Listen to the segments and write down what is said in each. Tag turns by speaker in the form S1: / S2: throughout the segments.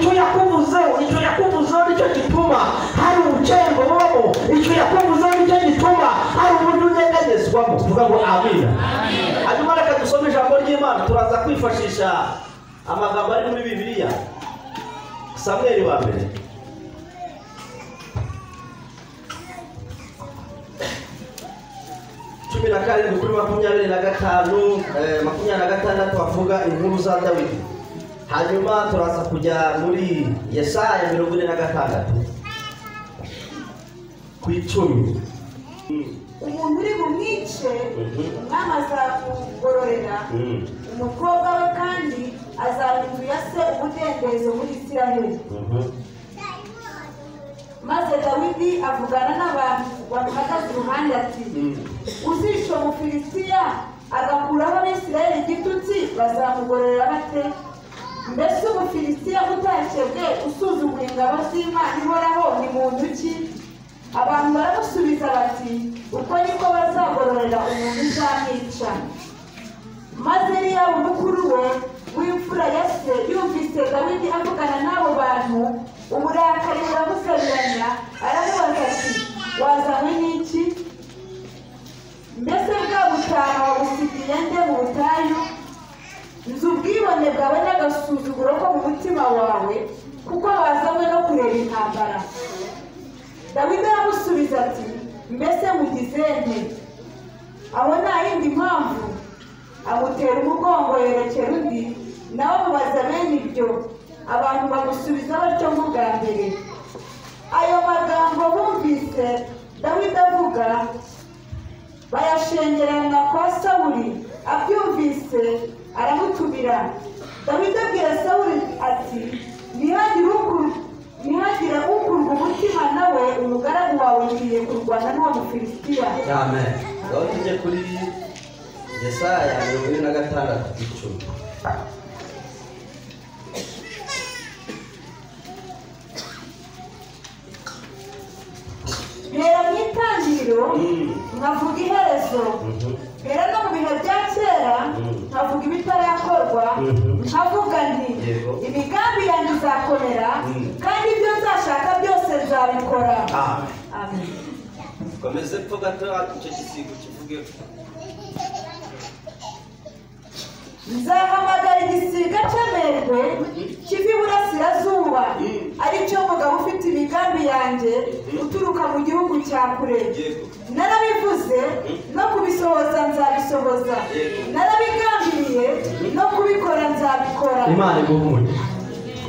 S1: icyo yakuvuzeho nicyo gituma hari ubucengo bubamo, icyo yakuvuzeho nicyo gituma hari uburyo unyeganyezwamo. Tuvuga ngo amina. Hanyuma reka dusome ijambo ry'Imana. Turaza kwifashisha amagambo ari muri Bibiliya. Samweli wa mbere cumi na karindwi kuri 25 26 bavuga inkuru za Dawidi. Hanyuma turaza kujya muri Yesaya 46 ku 10.
S2: Umuntu uri bumwice umwami azamugororera, umukobwa we kandi azahindura se umudendezo muri Isiraheli. Maze Dawidi avugana n'abantu bamuhagaze iruhande ati, uzishe Umufilisitiya agakuraho Abisirayeli igitutsi bazamugororera bate? Mbese Umufilisitiya utakebwe usuzugura ingabo z'Imana ihoraho ni muntu ki? Abantu baramusubiza bati, uko niko bazagororera umuntu uzamwica. Maze Eliyabu mukuru we w'imfura ya se yumvise Dawidi avugana n'abo bantu, uburakari buramusabiranya, aramubaza ati, wazanywe n'iki? Mbese bwa butaha wabusigiye nde mu butayu? Nzi ubwibone bwawe n'agasuzuguro ko mu mutima wawe, kuko wazanywe no kureba intambara. Dawidi aramusubiza ati, mbese mugize nte? Aho nta yindi mpamvu. Amutera umugongo yerekera undi, nawe amubaza bene ibyo. Abantu bamusubiza batyo nk'ubwa mbere. Ayo magambo bumvise Dawidi avuga bayashengerana kwa Sawuli. Abyumvise aramutumira. Dawidi abwira Sawuli ati, ntihagire ukurwa umutima, nawe umugaragu wawe ngiye kurwana n'uwo Mufilisitiya.
S1: Amen. Ngaho tujye kuri Yesaya 46:10.
S2: Mbera mu itangiriro nkavuga iherezo, mbera no mu bihe bya kera nkavuga ibitarakorwa, nkavuga nti imigambi yanjye izakomera, kandi ibyo nzashaka byose nzabikora. Amen.
S1: Komeze mvuga icyo gisigo kivuge.
S2: Nzahamagara igisiga cy'amerwe kiva iburasirazuba, ari cyo mugabo ufite imigambi yanjye uturuka mu gihugu cya kure. Narabivuze no kubisohoza nzabisohoza, narabigambiriye no kubikora nzabikora. Imana iguhumure.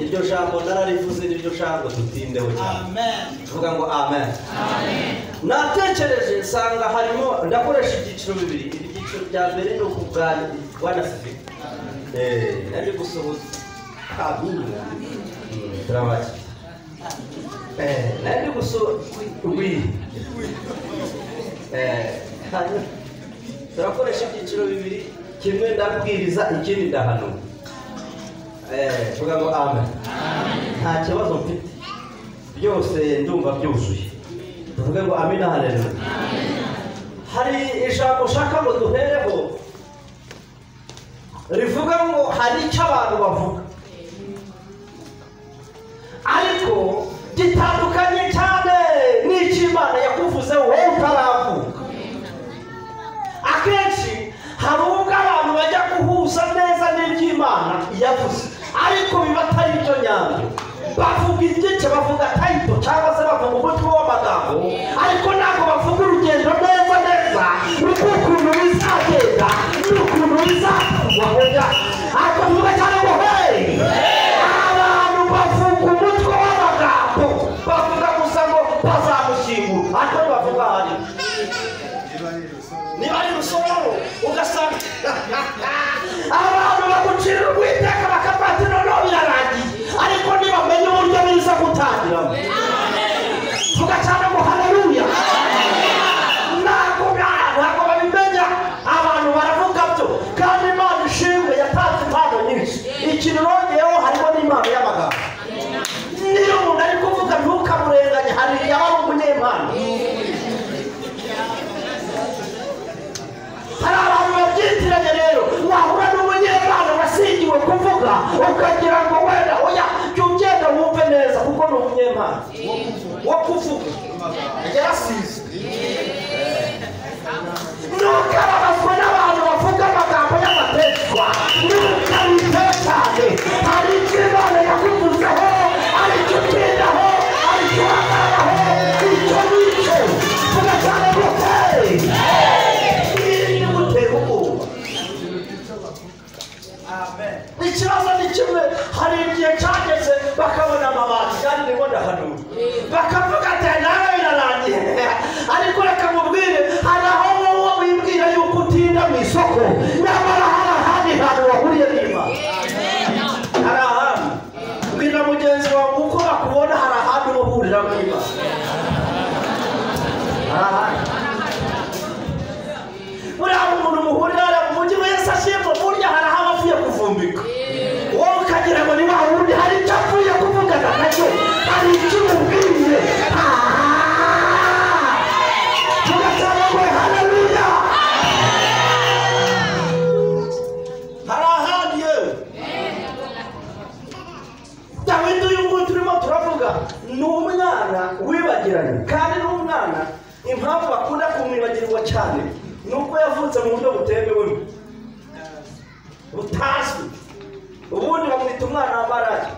S1: Iryo jambo nararivuze niryo jambo tutindeho cyane. Amen. Tuvuga ngo amen. Amen. Natekereje nsanga harimo ndakoresha ibyiciro bibiri. Ibyiciro bya mbere no kubwanya wanasifi. Nari gusohoza kabura. Turabaje. Nari gusohoza turakoresha ibyiciro bibiri, kimwe ndabwiriza ikindi ndahanura. Tuvuga ngo amen. Nta kibazo mfite, byose ndumva byuzuye. Tuvuge ngo amina, haleluya. Hari ijambo ushaka ngo duhereho rivuga ngo hari icyo abantu bavuga, ariko gitandukanye cyane n'icyo Imana yakuvuze wowe utaravuka. Akenshi hari ubwo abantu bajya guhuza neza n'iby'Imana yavuze, ariko biba atari ibyo nyabyo. Bavuga igice, bavuga tayito cyangwa se bavuga umutwe w'amagambo, ariko ntabwo bavuga urugendo neza n'ukuntu bizagenda n'ukuntu bizakorwa. Ariko tuvuga cyane ngo hey, abantu bavuga umutwe w'amagambo, bavuga gusa ngo bazamushyingura, ariko bavuga hari niba ari rusoro ugasanga abantu bagucira urwiteka bakafata noneho birarangiye, ariko ntibamenye uburyo biza gutangiramo. Vuga cyane ngo haleluya. Ntabwo babimenya, abantu baravuga byo, kandi Imana ishimwe yatanze imana wo kuvuga yarasize. Ntukababazwe n'abantu bavuga amagambo y'amateshwa, ntukabiteho cyane. Hari icyo Imana yakuvuzeho, hari icyo utindaho, hari icyo uhagararaho, icyo nicyo vuga cyane guteye irinde gutera ubwoba. Ikibazo ni kimwe, hari igihe cyageze bakabona amabati kandi ndimo ndahanura bakavuga ati nawe birarangiye, ariko reka mubwire hari aho wowe wibwira yuko utinda mu isoko, nyamara hari ahandi hantu wahuriye n'Imana. Hari ahandi mbwira mugenzi wawe uko bakubona, hari ahandi uhurira n'Imana. Buriya umuntu muhurira mu mujyi wese ashimwe, burya hari aho avuye kuvumbika, wowe ukagira ngo ni wa wundi hari icyo avuye kuvugana nacyo, hari icyo umubwiye. Tugasaba ngo haleluya. Hari ahandi yewe Dawidi uyu nguyu turimo turavuga ni umwana wibagiranye, kandi ni umwana impamvu bakunda kumwibagirwa cyane nuko yavutse mu buryo butemewe butazwi. Ubundi bamwita umwana wa Maraki,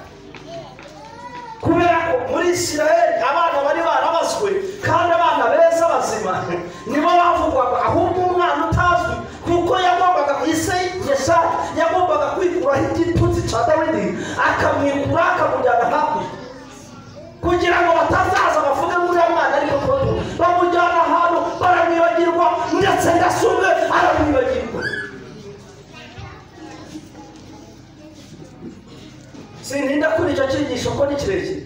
S1: kubera ko muri Isiraheli abana bari barabazwe kandi abana beza bazima nibo bavugwaga, ahubwo umwana utazwi kuko yagombaga Yesayi yagombaga kwikuraho igitutsi cya Dawidi akamwikura akamujyana hakurya, kugira ngo batazaza bavuge muri uwo mwana ariko koto bamujyana ahantu baramwibagirwa, ndetse ndasumwe aramwibagirwa. Sintinda kuri icyo cyigisho ko ni kirekire,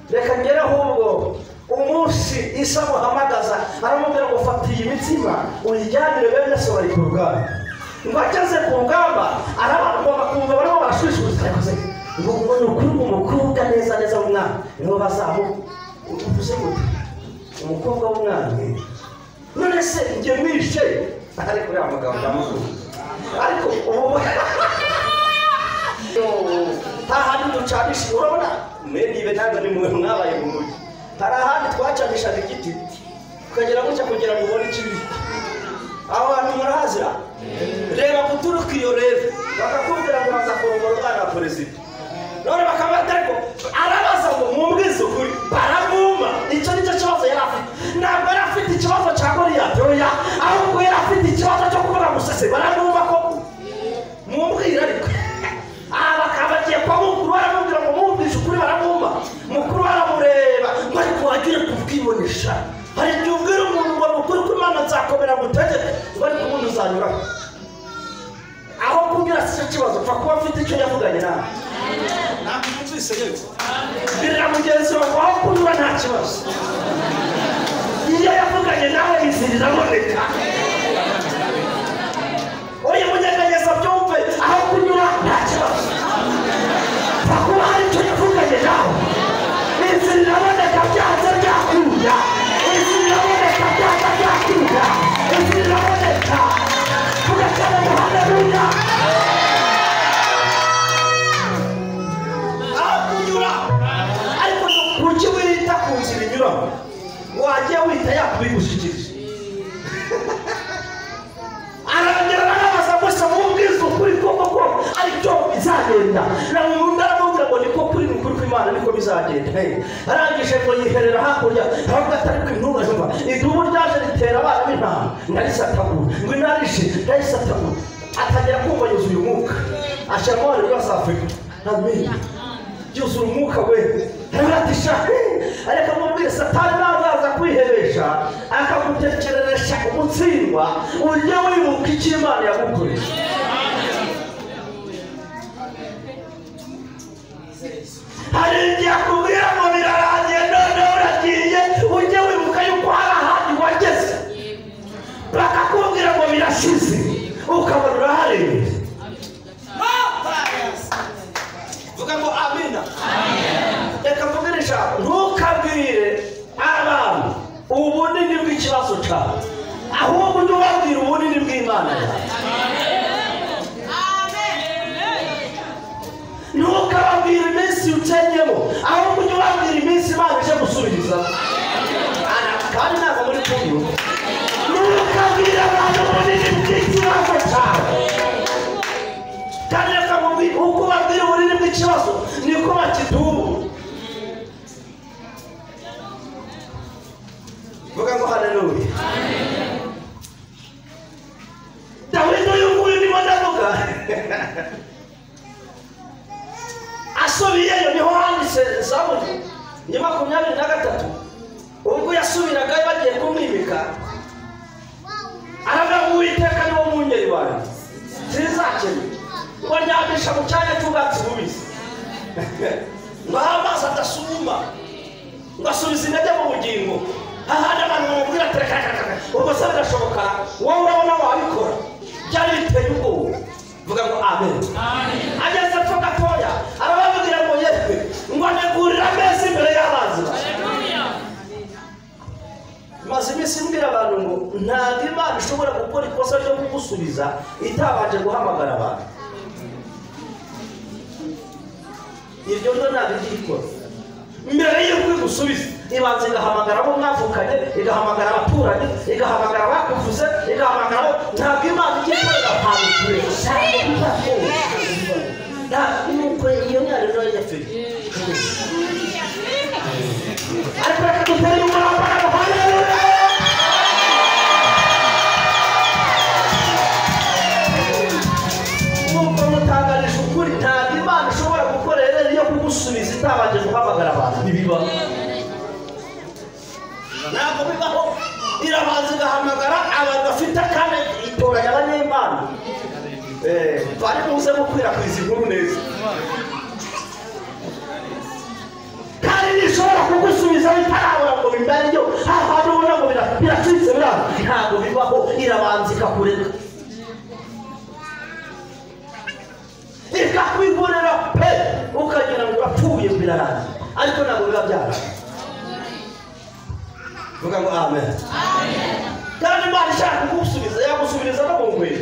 S1: reka ngere ahubwo umunsi Isa amuhamagaza aramubwira ngo fata iyi mitsima uyijyanire bene so bari ku rugamba. Ngo ageze ku rugamba bakumva barimo barashwishuriza, ngo ni ukuri umukobwa neza neza w'umwana niho bazamu uvuze gute umukobwa w'umwana. None se njye mwishe, ariko uriya mugabo ndamukuru, ariko ubu nta handi ducanisha. Urabona nibe ntabwo ni mwe mwabaye mu mujyi, hari ahandi twacanishaga igiti tukagera gutya kugira ngo ubone ikibiti. Aho hantu murahazira, reba guturuka iyo rero bakakubwira ngo baza kurongora umwana wa perezida, none bakabata ariko arabaza ngo mumbwize ukuri, baramwuma. Icyo nicyo kibazo yari afite, ntabwo yari afite ikibazo cya Goliyati oya, ahubwo yari afite ikibazo cyo kuvuga musese baramwuma ko mumbwira. Ariko bakabagiye kwa mukuru baramubwira ngo mumvishe ukuri, baramwuma. Mukuru baramureba ngo ariko wagiye kubwibonesha, hari igihe ubwira umuntu ngo ukuri ko Imana nzakomera gutegeke, ngo ariko umuntu uzanyuraho. Aho kubwira si cyo kibazo, pfa kuba afite icyo yavuganye nawe. Ntabwo mwumvise yewe, birira mugenzi wawe aho kunyura nta kibazo, iyo yavuganye nawe inzira iraboneka. Oya munyeganyeza byumve, aho kunyura nta kibazo, pfa kuba hari icyo yavuganye nawe, inzira iraboneka byanze byakunda, inzira iraboneka byanze byakunda, inzira iraboneka. Tugasaba ngo haleluya. Aho kunyura ariko kuki wita ku nzira inyuramo, wagiye wita yakubigushyikirije. Arongera arabaza gusa mubwiza ukuri koko aricyo bizagenda. Ndaramubwira ngo niko kuri n'ukuri kw'Imana niko bizagenda. Arangije ngo yiherera hakurya, ahubwo atari kw'intumwa zumva idubu ryaje ritera abana b'intama, ndarisatagura ngo inarishe ndarisatagura. Atangira kumva yuzuye umwuka, ashyiramo abantu b'Afurika, amen, yuzuye umwuka we. Aratisha areka mubwire Satani nazaza kwihebesha akagutekereresha umutsindwa, ujye wibuka icyo Imana yagukoreye. Hari igihe akubwira ngo birarangiye none uragiye, ujye wibuka yuko hari ahandi wageze. Bakakubwira ngo birashize ukabona uraharengeye. Vuga ngo amina. Reka mvugire ijambo, ntukabwire abantu ubunini bw'ikibazo cyawe, ahubwo ujye ubabwira ubunini bw'Imana yawe. Ntukababwire iminsi ukenyemo, ahubwo ujye ubabwira iminsi Imana ko bakidubu. Vuga ngo haleluya. Dawidi uyu nguyu ndimo ndavuga asubiyeyo niho handitse Zaburi ya 23 ubwo yasubiraga bagiye kumwimika aravuga Uwiteka niwo mwungeri wanjye sinzakena ngo ndyamisha mu cyanya cy'ubwatsi bubisi ngo amazi adasuma ngo asubize intege mu bugingo hahandi abantu bamubwira ubwo se birashoboka wowe urabona wabikora byari biteye ubwoba. Vuga ngo amen. Ageze apfa gatoya arababwira ngo yewe ngo negurira ameza imbere y'abanzi. Maze iminsi mbwira abantu ngo ntabwo Imana ishobora gukora ikosa ryo kugusubiza itabanje guhamagara abantu. Ibyo rero ntabwo igikora. Mbere y'uko igusubiza ibanza igahamagara abo mwavukanye, igahamagara abaturanyi, igahamagara abakuvuze, igahamagara ntabwo Imana igikorera ahantu kure nuko iyo myari rero yafite ariko reka dutere umurambara ngo haleluya. Nuko mutangarije ukuri ntabwo Imana ishobora gukorera iyo kugusubiza itabanje guhamagara abantu. Ntibiba, ntabwo bibaho. Irabanza igahamagara abantu bafite kandi itoranya abanyempano bari buze gukwirakwiza inkuru neza, kandi nishobora kugusubiza bitarabura ngo bimbare yo ahantu ubona ngo biracitse biranga. Ntabwo bibaho. Irabanza ikakureka ikakwigurira pe ukagira ngo urapfuye birarangiye, ariko ntabwo biba byarangiye. Vuga ngo amen. Kandi Imana ishaka kugusubiza yagusubiriza no mu ngwere.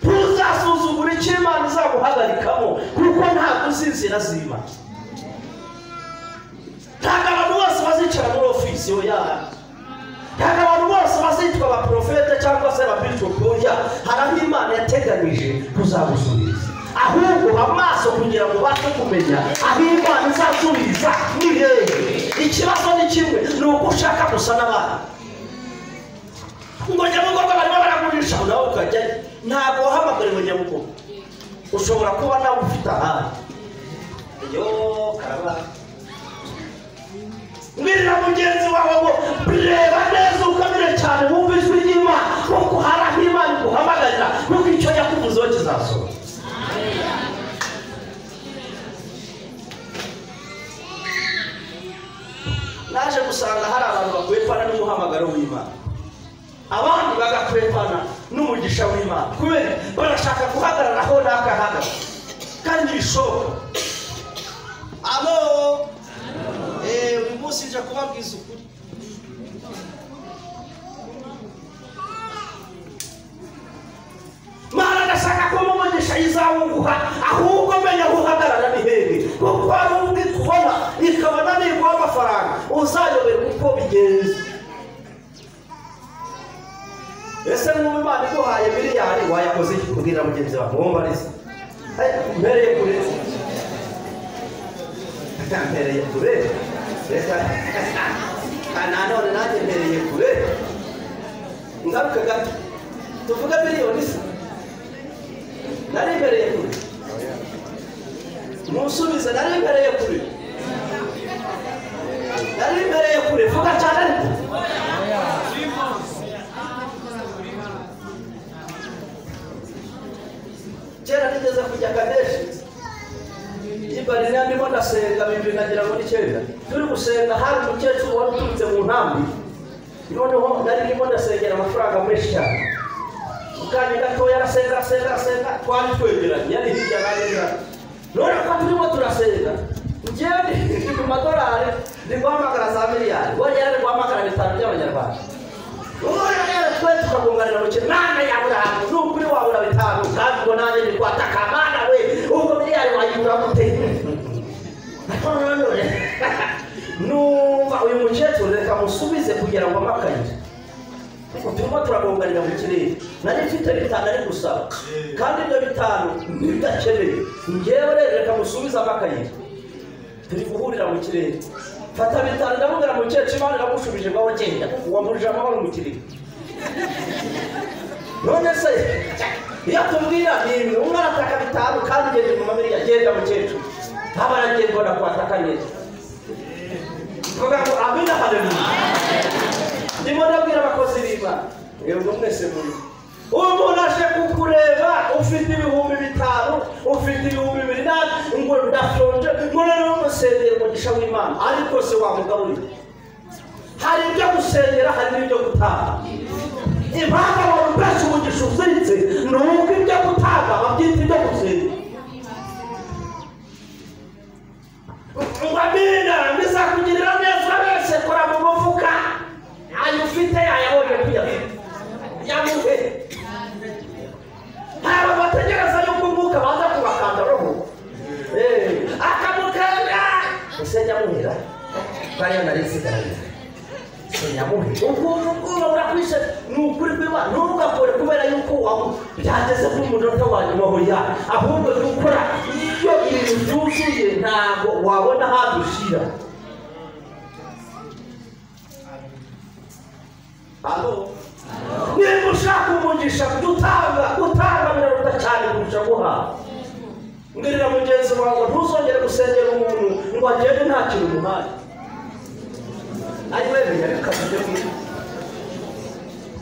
S1: Ntuzasuzugure icyo Imana izaguhagarikamo kuko ntabwo uzi inzira z'Imana. Ntabwo abantu bose bazicara muri ofisi oya, ntabwo abantu bose bazitwa abaprofete cyangwa se ababishopu oya. Hari aho Imana yateganije kuzagusubiza, ahubwo amaso kugira ngo ubashe kumenya aho Imana izasubiza ni hehe. Ikibazo ni kimwe, ni uko ushaka gusa n'abandi. Ngo Nyabugogo barimo baragurisha nawe ukajyayo. Ntabwo wahamagariwe Nyabugogo, ushobora kuba nawe ufite ahandi. Yo karaba mbwirira mugenzi wawe ngo reba neza ukamire cyane wumva ijwi ry'Imana kuko hari aho Imana iguhamagarira kuko icyo yakuvuzeho kizasohora. Naje gusanga hari abantu bakwepana n'umuhamagaro w'Imana, abandi bagakwepana n'umugisha w'Imana kubera barashaka guhagararaho n'akahagarara kandi bishoboka. Alo uyu munsi nje kubabwiza ukuri. Mana ndashaka ko umugisha izawuguha, ahubwo menya aho uhagarara ni hehe, kuko hari undi kubona ikabona niguha amafaranga uzayoberwa uko bigenze. Ese nk'ubu Imana iguhaye miliyari wayakoze iki? Kubwira mugenzi wawe ngo mbarize mpereye kure, mpereye kure reka nanone nanjye mpereye kure. Ngaruka gato tuvuga miliyoni se nari mpereye kure, musubize nari mpereye kure, nari mpereye kure. Vuga cyane ariko kera nigeze kujya Kadeshi Ibarira ndimo ndasenga 2009 turi gusenga hari umukecuru wari uturutse mu ntambi, noneho nari ndimo ndasengera amafaranga menshi cyane. Ukanye gatoya arasenga twari twegeranye yari hirya n'ahera. None ko turimo turasenga njyewe ndi mu madolari ndi guhamagara za miliyari, we yari guhamagara 5 by'abanyarwanda. Umuntu rero twe tukagunganira mu Mana ya Abrahamu n'ukuri wabura 5 kandi ngo nanjye ndi kwataka Mana we ubwo miliyari wayibura gute? Numva uyu mukecuru reka musubize kugira ngo amakaye turimo turabunganira mu kirere nari mfite bitanu ari gusaba kandi ibyo bitanu ntibidakeneye ngewe rero reka musubize amakaye turi guhurira mu kirere fata bitanu ndamubwira mu cyecu imana iramushubije ngo genda wamurije amahoro mu kirere none se iyo tubwira ni umwe arataka bitanu kandi ngende mu mamiri agenda mu cyecu ntaba aragenda ubona kwataka neza vuga ngo amina haleluya ndimo ndabwira abakozi b'Imana yego mwese muri umuntu aje kukureba ufite ibihumbi bitanu ufite ibihumbi bibiri ngo ndashonje ngo rero umusengera umugisha w'Imana ariko se wamugaburira hari ibyo gusengera hari n'ibyo gutanga impamvu abantu benshi umugisha uziritse ni uko ibyo gutanga babyita ibyo gusengera amina bizakugirira neza wese kora mu mufuka ayo ufite yayabonye kuyafite yamuhe haba bategereza yuko umwuka baza kubakanda roho akamukanda usenya muhira bariya narisigaranye usenya muhira ubwo urakwishe ni ukuri kw'Imana ntugakore kubera yuko byageze ku munota wa nyuma hoya ahubwo dukora iyo ibintu byuzuye ntabwo wabona hadushira. Alo niba ushaka umugisha gutanga biraruta cyane kurusha guhaha. Mbwirira mugenzi wawe ntuzongere gusengera umuntu ngo agende nta kintu umuhaye. Ari wemeye akabije kwiye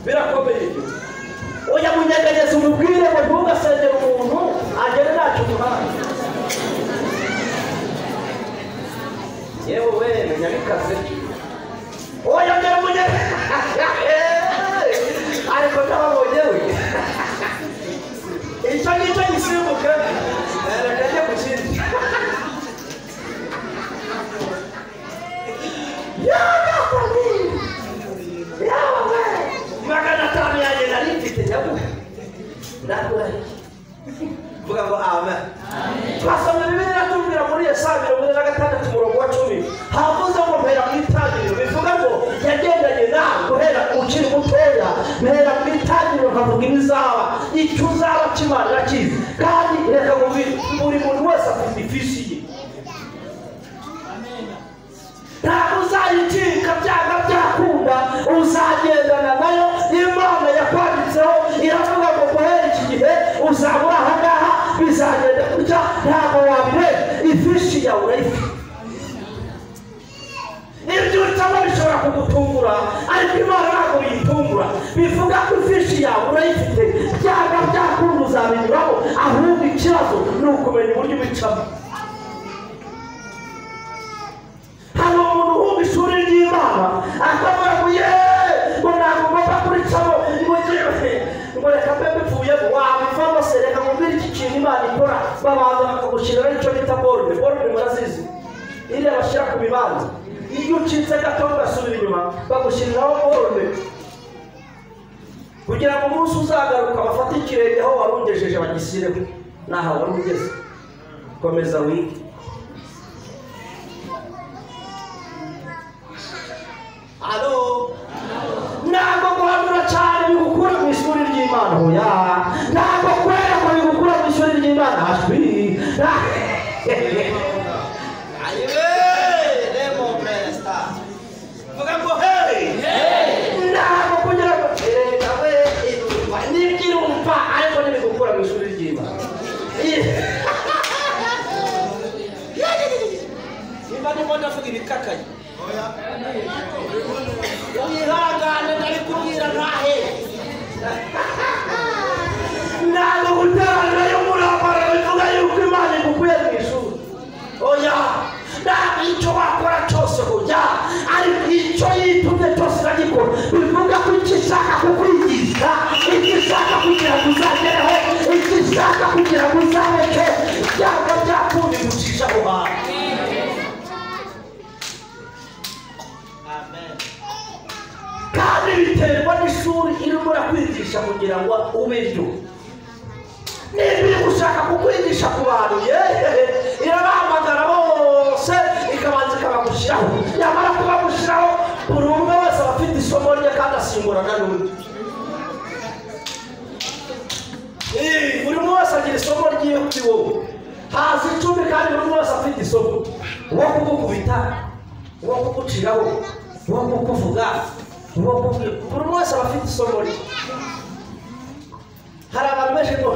S1: birakomeye ibyo. Oya munyeganyeze umubwire ngo ntugasengere umuntu agende nta kintu umuhaye. Yewe wewe nyabikaze oya ngera munyeganyeze ariko ntababonye we icyo ngicyo gisimbuke reka njye ku kindi yawe 500 yanjye nari mfite nyabuhe ndakurahiye vuga ngo amen. Twasomye Bibiliya tubwira muri Yesaya 46:10 havuze ngo mpera mu itangiriro bivuga ngo yagendanye nawe guhera ukiri mutoya mpera mu itangiriro nkavuga ibizaba icyo uzaba kimarira kizi kandi reka ngo buri muntu wese afite ifishi ye ntabwo uzayitinka byanga byakunda uzagendana nayo Imana yakwanditseho iravuga ngo guhera iki gihe uzabura aha ngaha bizagenda kujya ntabwo wabireba ifishi yawe urayifite. Ibyo utaba bishobora kugutungura ariko Imana ntabwo yitungura bivuga ko ifishi yawe urayifite byanga byakunda uzabinyuraho ahubwo ikibazo ni ukumenya uburyo ubicamo. Hano umuntu wumva ishuri ry'Imana akavuga ngo ngo ntabwo ngomba kuricamo ngo reka mbe mbivuye wabivamo se reka mubwire iki kintu Imana ikora babanza bakagushyiriraho icyo bita borune murazizi iriya bashyira ku bibanza iyo ucitse gato ugasubira inyuma bagushyiriraho borune kugira ngo umunsi uzagaruka bafate ikirenge aho wari ugejeje bagisireho naho wari ugeze komeza wige. Alo ntabwo guhanura cyane bigukura mu ishuri ry'Imana oya ntabwo kwera ko bigukura mu ishuri ry'Imana ashwi lemo presta vuga ngo hey ntabwo kugira ngo nawe nibwirumva ariko ntibigukura mu ishuri ry'Imana nimba ndimo ndavuga ibikakaye uyihangane ndabikubwira ntahe ntabwo guterana y'umurambara bivuga yuko Imana igukuye mu ishuri oya ntabwo icyo wakora cyose kujya ariko icyo yitumye cyose uragikora bivuga ko icyo ishaka kukwigisha icyo ishaka kugira ngo uzagereho icyo ishaka kugira ngo uzabeke byaba byakunda igucisha aho hantu. Kandi biterwa n'ishuri irimo kwigisha kugira ngo ube ryo niba iri gushaka kukwigisha ku bantu irabahamagara bose ikabanza ikabagushyiraho yamara kubagushyiraho buri umwe wese aba afite isomo rye kandi asimburana n'undi niyo kuri wowe haza 10 kandi buri wese afite isomo uwo kugukubita uwo kuguciraho uwo kukuvuga uwo kuvuga buri wese afite isomo rye hari abantu benshi ngo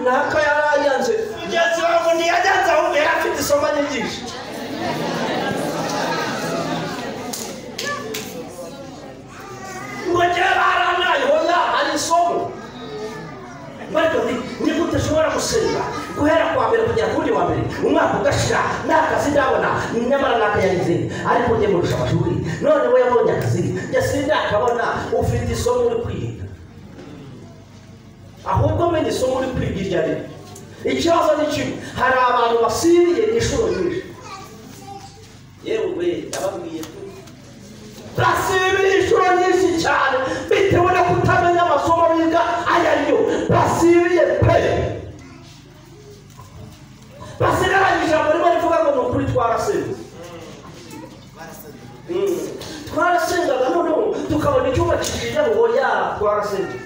S1: naka yarayanze ngeze ngo ntiyagenze ahubwo yari afite isomo nyigisha ngo njye baranaye hoya hari isomo mariko ni gute ushobora gusenga guhera kwa mbere kugera kuri wa mbere umwaka ugashira n'akazi ndabona nyamara nakayarize ariko njye murusha amashuri none we yabonye akazi njye sindakabona ufite isomo uri kwiga ahubwo menye isomo uri kwiga iryo ari ikibazo ni kimwe hari abantu basiriye inshuro nyinshi yewe ababwiye basiriye inshuro nyinshi cyane bitewe no kutamenya amasomo biga ayariyo basiriye pe basigaranyije muri bari vuga ngo nukuri twarasenga twarasengaga noneho tukabona icyumba kigiye ngo ya twarasenga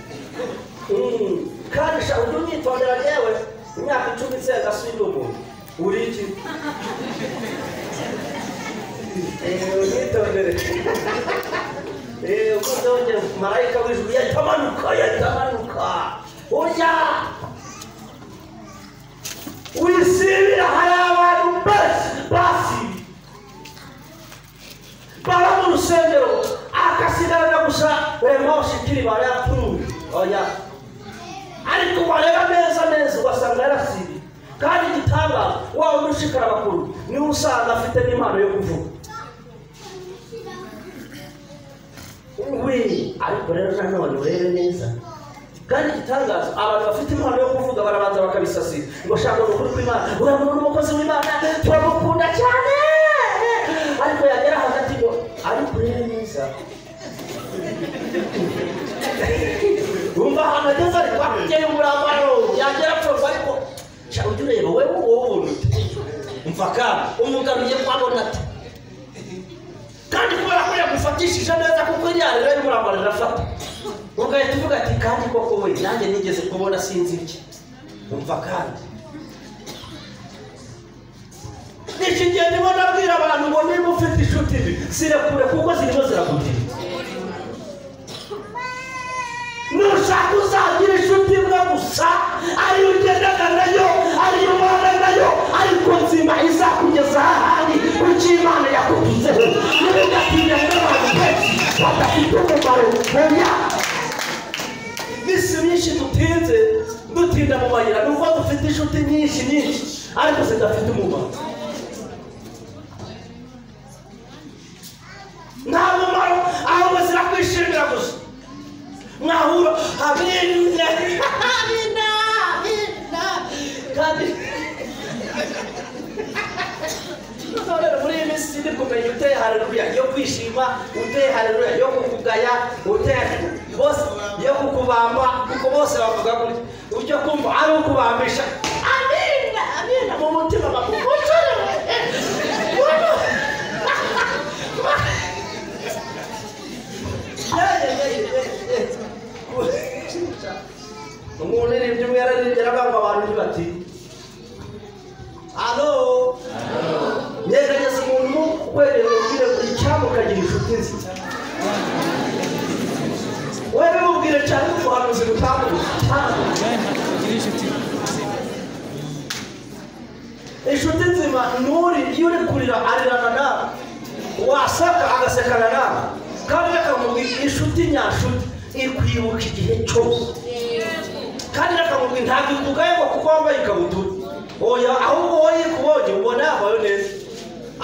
S1: kandi sha ujye unyitondera yewe imyaka 10 senga sindi umuntu uri iki unyitondere ukuzonye marayika w'ijuru yatamanuka urya wisibira hari abantu basi baba mu rusengero akasigarana gusa remoshi kiri barayapfuye oya ariko wareba neza ugasanga yarasibi kandi igitanga wawe urushikara bakuru niwe usanga afite n'impano yo kuvuga ariko rero nanone urebe neza kandi igitangaza abantu bafite impano yo kuvuga barabanza bakabisasira ngo shaka ukuri kw'Imana urabona umukozi w'Imana turamukunda cyane ariko yagera hagati ngo ariko urebe neza umva hano ageze ariko akugeye umurambaro yagera apfa ariko cyangwa ujye ureba wewe ubuntu umva kandi umugaruye kwabona ati kandi kubera ko yagufatishije neza kuko yari rero umurambaro arafata ugahita uvuga ati kandi koko we nanjye nigeze kubona sinzi iki umva kandi n'ikigihe ndimo nabwira abantu ngo niba ufite inshuti mbi zirekure kuko zirimo zirakugira nushaka uzagira inshuti imwe gusa ariyo ugendaga nayo ariyo ubana nayo ariko nzima izakugeza ahandi kuko Imana yakugizeho ntibigatinya n'abantu benshi badafite umumaro oya n'isi myinshi dutinda mu mayira nuko dufite inshuti nyinshi ariko zidafite umumaro nta mumaro ahubwo zirakwishimira gusa mwahura amina kandi muri iyi minsi ndi kumenya uteye haleluya yo kwishima uteye haleluya yo kukugaya uteye bose yo kukubamba kuko bose bavuga gutya ujya kumva ari ukubambisha amina mu mutima bakukocora umuntu n'ibyo yarabanga abantu bati alo nyeganyeza umuntu kwerera ubwire icyambu ukagira inshuti nziza wewe ubwire cyane umuhanuzi gutambuka inshuti nzima nuri iyo uri kurira arirana nawe waseka agasekana nawe kandi akamubwira inshuti nyashuti ikwibuka igihe cyose kandi akamubwira ntabwo ikugaye ngo kuko wambaye ikabutura oya ahubwo wowe kubonye ubona yabaye neza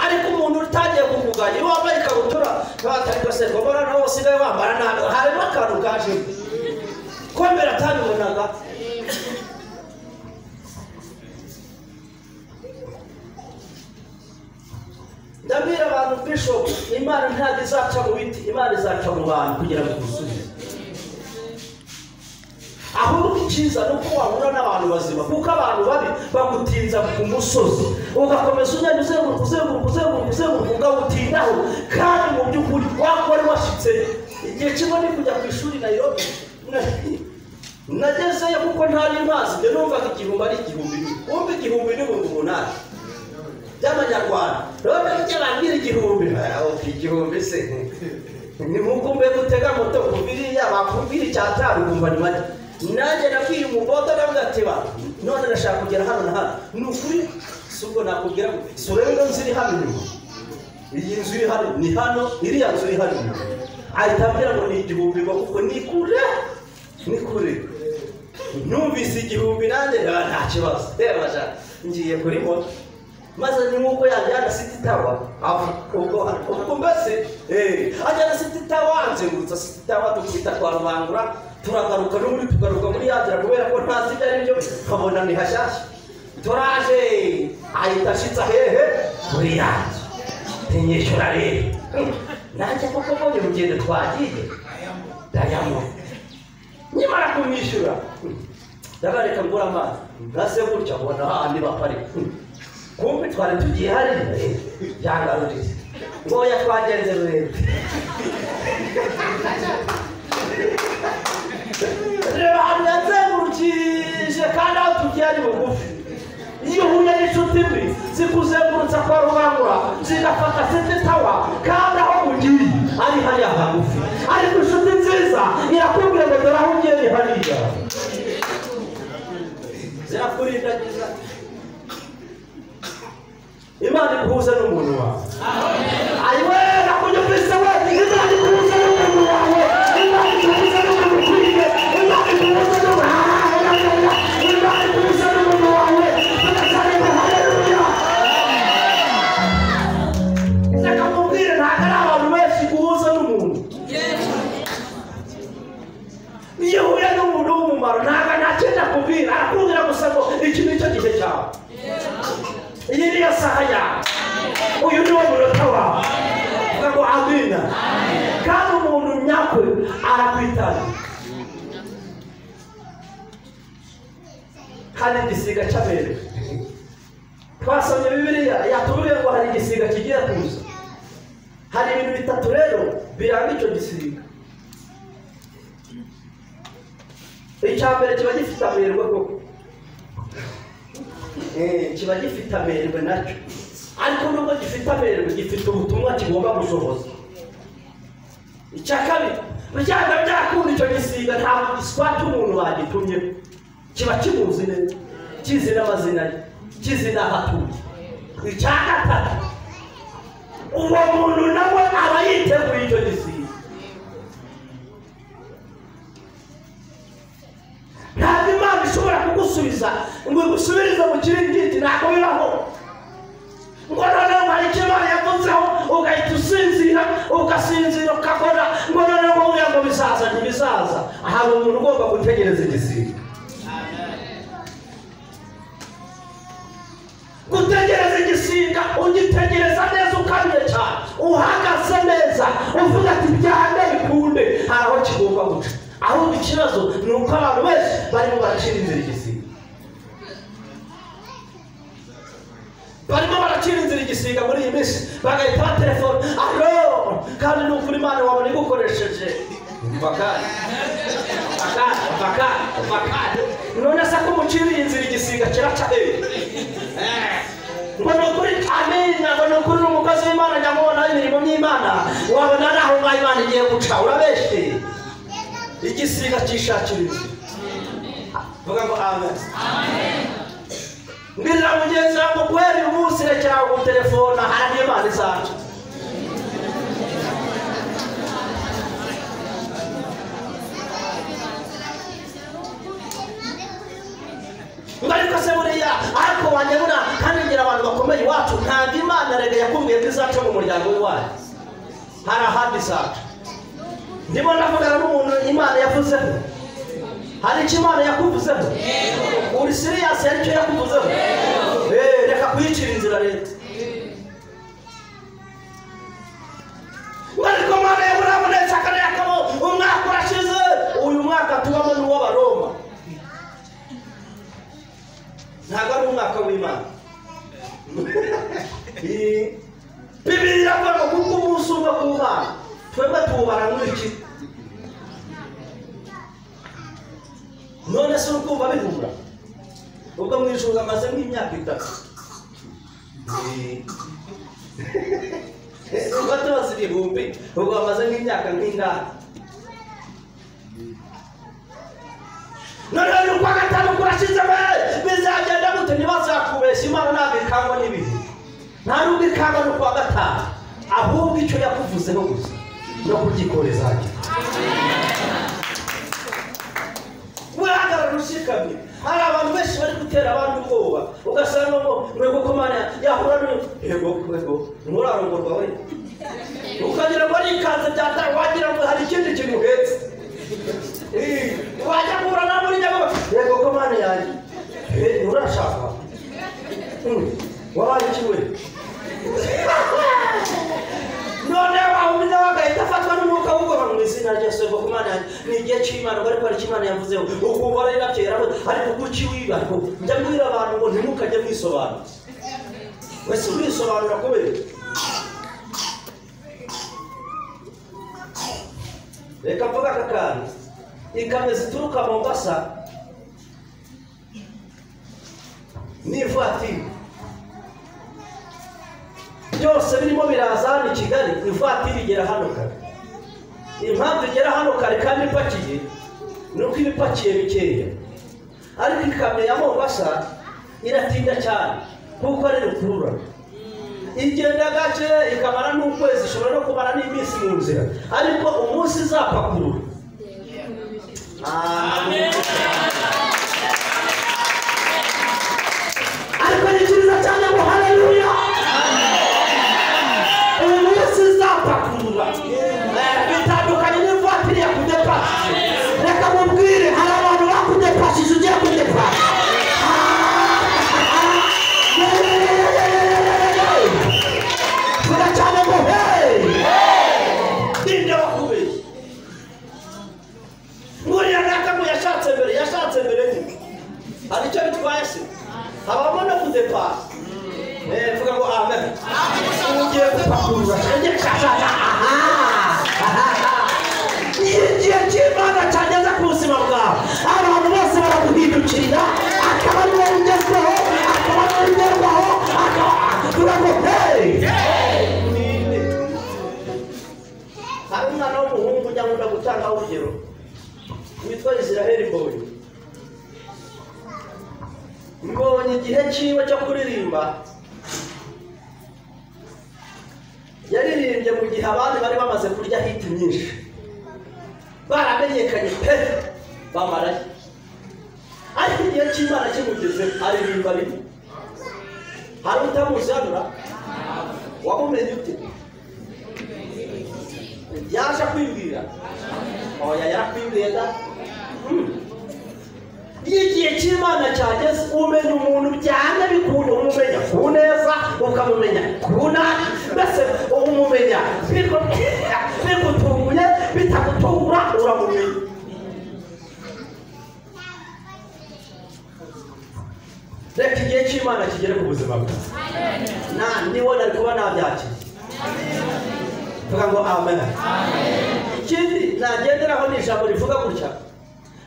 S1: ariko umuntu utagiye kukuganya iyo wambaye ikabutura batari gaseko mbona nawe usigaye wambara nabi harimo akantu kaje kwemera atabibonaga ndabwira abantu bishop Imana ntabwo izaca mu biti Imana izaca mu bantu kugira ngo igusubize ahubwo icyiza ni uko wahura n'abantu bazima kuko abantu babi bagutinza ku musozi ugakomeza ugenda uzenguruka ugawutindaho kandi mu by'ukuri waba wari washitse igihe kimwe ni kujya ku ishuri Nairobi nagezeyo kuko ntari mazi njye numvaga igihumbi ari igihumbi kumva igihumbi n'ibihumbi umunani by'amanyarwanda none icyo bambwira igihumbi igihumbi se ni muko mbe gutega moto kubiriya bakubwira icyatanu kumva ni make nanjye nabwiye umubodo n'abwatiba none ndashaka kugera hano na hano ni ukuri subwo nakubwira sore ngo nziri hano iyi nzu iri hano ni hano iriya nzu iri hano ahita ambwira ngo ni igihumbi kuko ni kure numvise igihumbi nanjye nta kibazo reba ngiye kuri moto maze ni nkuko yajyana City Tower ubwo mbese ajyana City Tower nzengurutsa City Tower dukubita kwa Rubangura turagaruka n'ubundi tugaruka muri yadira kubera ko ntazi ibyo ari byo nkabona ni hashyashya turaje ahita ashitsa hehe kuri yanjye tenyeshyura rero nanjye koko mbonye urugendo twagiye ndayamo nyamara kumwishyura ndabareka ngura amazi ngase gutya mbona hahandi bapari kumbe twari tugiye hariya byangaruriye ngoya twagenze rero reba hano yazengurukije kandi aho tugiye ari bugufi iyo uhuye n'inshuti mbi zikuzengurutsa kwa Rubangura zigafata City Tower kandi aho ugiye ari hariya hagufi ariko inshuti nziza irakubwira ngo dore aho ugiye ni hariya zirakurindagiza Imana ikuhuza n'umuntu wawe ayiwe nakunyumvise we Imana ikuhuza n'umuntu wawe Imana ikuhuza n'umuntu ukwiye Imana ikuhuza n'umuntu Imana ikuhuza n'umuntu wawe tugasarika haleluya reka mubwire ntabwo ari abantu benshi guhuza n'umuntu iyo uhuye n'umuntu w'umumaro ntabwo ntakenda kubwira arakubwira gusa ngo iki ni cyo gihe cyawe iyi niyo saha yawe uyu ni wo munota wawe uvuga ngo amina kandi umuntu nyakwe arakwitana hari igisiga cy'amere twasomye Bibiliya yatubwiye ngo hari igisiga kigiye kuza hari ibintu bitatu rero biranga icyo gisiga icya mbere kiba gifite amerwe koko kiba gifite amerwe nacyo ariko nubwo gifite amerwe gifite ubutumwa kigomba gusohoza icya kabiri byanga byakunda icyo gisiga ntabwo giswata umuntu wagitumye kiba kimuzi neza kizi n'amazina ye kizi n'aho atuye icya gatatu uwo muntu nawe aba yiteguye icyo gisiga ntabwo Imana ishobora kugusubiza ngo igusubirize mu kiringiti ntabwo bibaho ngo noneho hari icyo Imana yavuzeho ugahita usinzira ugasinzira ukakora ngo noneho uya ngo bizaza ntibizaza hari umuntu ugomba gutegereza igisiga gutegereza igisiga ugitegereza neza ukamye cyane uhagaze neza uvuga ati byange bikunde hari aho kigomba guca ahubwo ikibazo ni uko abantu benshi barimo baracira inzira igisiga barimo baracira inzira igisiga muri iyi minsi bagahita batelefone alo kandi ni ukuri Imana wabona igukoresheje bakari none se ko muciriye inzira igisiga kiraca ngo ni ukuri amenya ngo ni ukuri n'umukozi w'Imana nyamubona imirimo y'Imana wabona naho ngaho Imana igiye guca urabeshye igisiga cyishakira inzira vuga ngo amen mbirira mugenzi wawe guhera uyu munsi rekera gutelefona hari Imana izaca ariko se buriya ariko wanyabona kandi ngira abantu bakomeye iwacu ntabwo Imana rege yakubwiye ko izaca mu muryango w'iwanyu hari ahandi izaca ndimo ndavugana n'umuntu Imana yavuzeho hari icyo Imana yakuvuzeho uri serious hari icyo yakuvuzeho reka kuyicira inzira leta ariko Imana yaburabonetse akariya kabo umwaka urashize uyu mwaka tubamo n'uw'Abaroma ntabwo ari umwaka w'Imana Bibiliya iravuga ngo kuko umunsi umwe w'Imana twebwe tuwubara nk'iki none se ukumva bihura ubwo mwijuru amaze nk'imyaka 3 ubwo tubaze ibihumbi ubwo amaze nk'imyaka nk'ingahe none rero kwa gatanu kurashize bizagenda gute ntibazakubeshya Imana ntabwo ikangwa n'ibihe nta nubwo ikangwa no kwa gatanu ahubwo icyo yakuvuzeho gusa no kugikoreza murahagarara ushikamye hari abantu benshi bari gutera abandi ubwoba ugasanga ngo mwego ko Imana yahura yego nturarongorwa we ukagira ngo ari ikaze byata wagira ngo hari ikindi kintu uhetse wajya guhura na muri nyabo yego ko Imana yanjye nturashaka wabaye ikiwe none wawumenya wagahita afatwa n'umwuka w'ubwoba mu izina rya Yesu yego ko Imana yanjye ni igihe cy'Imana bari ko ari Imana yavuzeho ukumva rero nabyera ariko kuki wiba ariko njya mbwira abantu ngo ntimukajye mwisobanura wese wisobanura kubera reka mvuga aka kantu ikamyo zituruka Mombasa n'ivatiri byose birimo biraza hano i Kigali ivatiri igera hano kare impamvu igera hano kare kandi ipakiye nuko ibipakiye bikeya ariko ikamyo ya Mombasa iratinda cyane kuko ari rukurura igenda gake ikamara n'ukwezi ishobora no kumara n'iminsi mu nzira ariko umunsi izapakurura ariko ni cyiza cyane ngo haleluya umunsi izapakurura bitandukanye n'ivatiri yakudepashije reka mubwire hari abantu bakudepashije ugiye kudepasha cyane ngo ninde wakubeye nguriya nakamu yashatse mbere hari icyo bitwaye se habamo no kudepasa vuga ngo amen ugiye gupakurura igihe cy'Imana cyageze ku buzima bwawe abantu bose baraguhindukirira akaba ari wowe ugezweho akaba ari wowe ugerwaho vuga ngo hari umwana w'umuhungu ujya nkunda gutangaho urugero witwa Israel mbonye igihe cyiwe cyo kuririmba yaririmbye mu gihe abandi bari bamaze kurya hiti nyinshi baramenyekanye pe bamaraye ariko igihe cy'Imana kimugeze aririmba rimwe hari utamusanura wamumenye ute yaje kwibwira oya yarakwibwiye da igihe cy'Imana cyageze umenya umuntu byane bikunda umumenya ku neza ukamumenya ku nabi mbese umumenya bigutunguye bitagutungura uramumenya reka igihe cy'Imana kigere ku buzima bwawe niwe nari kuba nabyakira vuga ngo amen ikindi nagenderaho ni ijambo rivuga gutya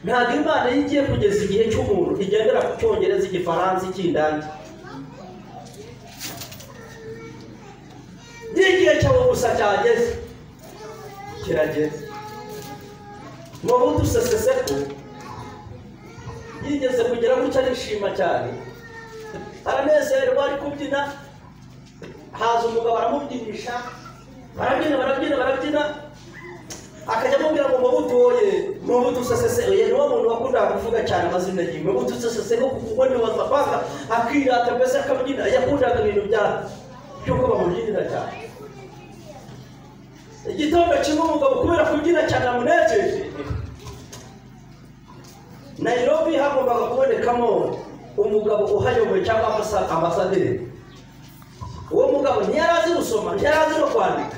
S1: ntabwo Imana iyo igiye kugeza igihe cy'umuntu igendera ku Cyongereza Igifaransa Ikindage n'igihe cyawe gusa cyageze kirageze Mobutu Sese Seko yigeze kugera gutya arishima cyane aranezerwa ari kubyina haza umugabo aramubyinisha barabyina akajya amubwira ngo Mobutu Sese Seko niwo muntu wakundaga kuvuga cyane amazina ye Mobutu Sese Seko kuko ni wazapanga akirata mbese akabyina yakundaga ibintu by'uko bamubyinira cyane igitondo kimwe umugabo kubera kubyina cyane amunejeje Nairobi hagombaga kubonekamo umugabo uhayoboye cyangwa ambasaderi uwo mugabo ntiyarazi gusoma ntiyarazi no kwandika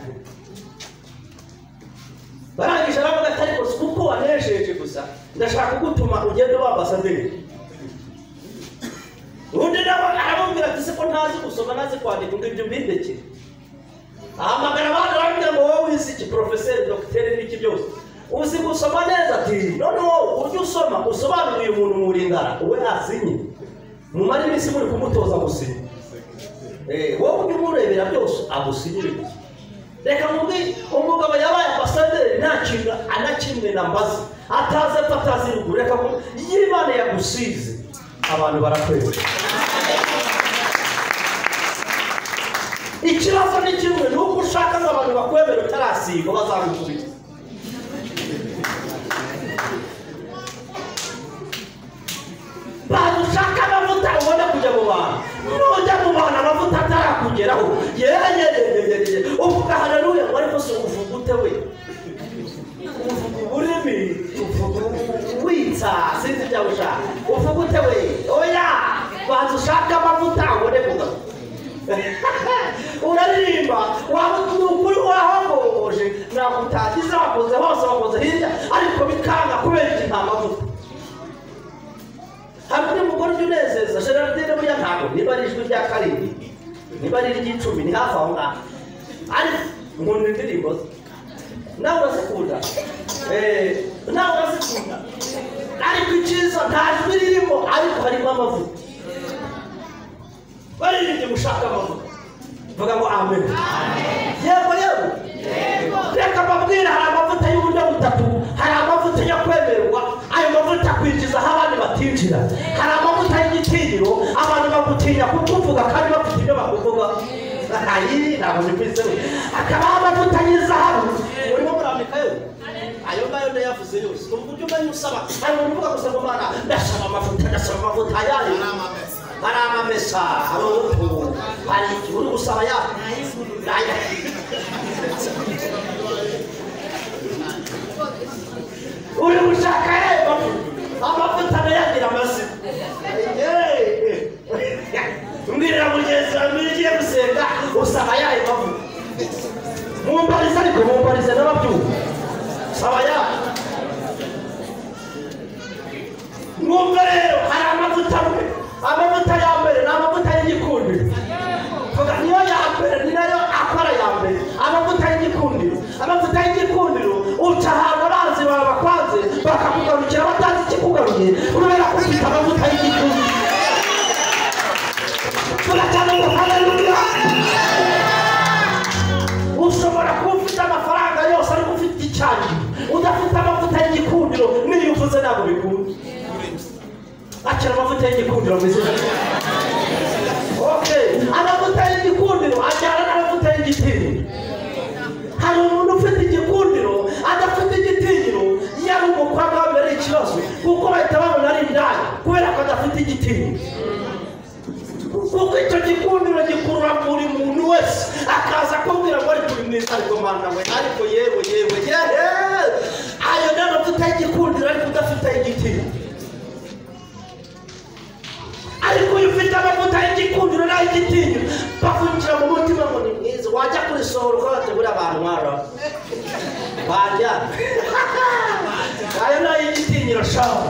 S1: barangije aravuga ati ariko kuko wanejeje gusa ndashaka kugutuma ugende uba ambasaderi undi nawe aramubwira ati se ko ntazi gusoma nazi kwandika ngo ibyo mbindekere ahamagara abana barambwira ngo wowe wize iki professeur docteur n'iki byose uzi gusoma neza ati noneho ujye usoma usobanuriye umuntu muringara we asinye mumara iminsi muri kumutoza gusinya wowe ujye umurebera byose agusinyire gusa reka mubi umugabo yabaye ambasaderi nta kintu anakimwe na mbazi ataze atazi ruguru reka y'Imana yagusize abantu barakweza ikibazo ni kimwe nuko ushaka ngo abantu bakwemera utarasiga bazagukubita badushaka amavuta ubona kujya mu bantu nujya mu bantu amavuta atarakugeraho yeye uvuga haleluya ngo ariko se uvuga ute we uvuga ururimi uvuga witsa sinzi ibyo ushaka uvuga ute we oya badushaka amavuta ubone kuga uraririmba waba ukuri wahogoje ntabwo utagize wakoze hose wakoze hirya ariko bikanga kubera iki nta mavuta hari umugore unezeza Gerardine burya ntabwo niba ari ijwi rya karindwi niba ari iry'icumi ni hafi aho ngaho ariko nkunda indirimbo nawe urazikunda nawe urazikunda ariko icyiza nta jwi ririmo ariko harimo amavuta baririmbye gushaka amavuta vuga ngo amen yego yego reka mbabwira hari amavuta y'uburyo butatu hari amavuta yo kwemerwa ayo mavuta kwinjiza aho abandi batinjira hari amavuta y'igitinyiro abantu bagutinya kukuvuga kandi bafite ibyo bakuvuga ayi ntabwo nibwizeho akabaho amavuta y'izahabu urimo murambika yo ayo ngayo ndayavuze yose ni uburyo umenya usaba hari umuntu uvuga gusa ngo mana ndasaba amavuta ayayo hari amamesa hari uruhu hari uri gusaba ya uri gushaka amavuta nayagira amazina mbwirira mugenzi wawe ugiye gusenga usaba yayo mavuta mumbarize ariko mumbarize n'ababyumva saba yayo mwumva rero hari amavuta amavuta ya mbere ni amavuta y'igikundiro vuga niyo ya mbere ni nayo akora ya mbere amavuta y'igikundiro amavuta y'igikundiro uca ahantu abanzi bawe bakwanze bakakugarukira batazi ikikugaruye kubera ko ufite amavuta y'igikundiro turacyane ngo haleluya ushobora kuba ufite amafaranga yose ariko ufite icyayi udafite amavuta y'igikundiro niyo uvuze ntabwo bikunda akira amavuta y'igikundiro mu izina okay amavuta y'igikundiro ajyana n'amavuta y'igitinyiro hari umuntu ufite igikundiro adafite igitinyiro yari umukobwa wambere ikibazo kuko bahita babona ari indaya kubera ko adafite igitinyiro kuko icyo gikundiro gikurura buri muntu wese akaza kubwira ngo ari kuri mwiza ariko mana we ariko yewe ayo ni amavuta y'igikundiro ariko udafite igitinyiro ariko iyo ufite amavuta y'igikundiro n'ay'igitinyiro bakunjira mu mutima ngo ni mwiza wajya kurisohora ukabategura abantu mwara bajyana ayo ni ay'igitinyiro shaho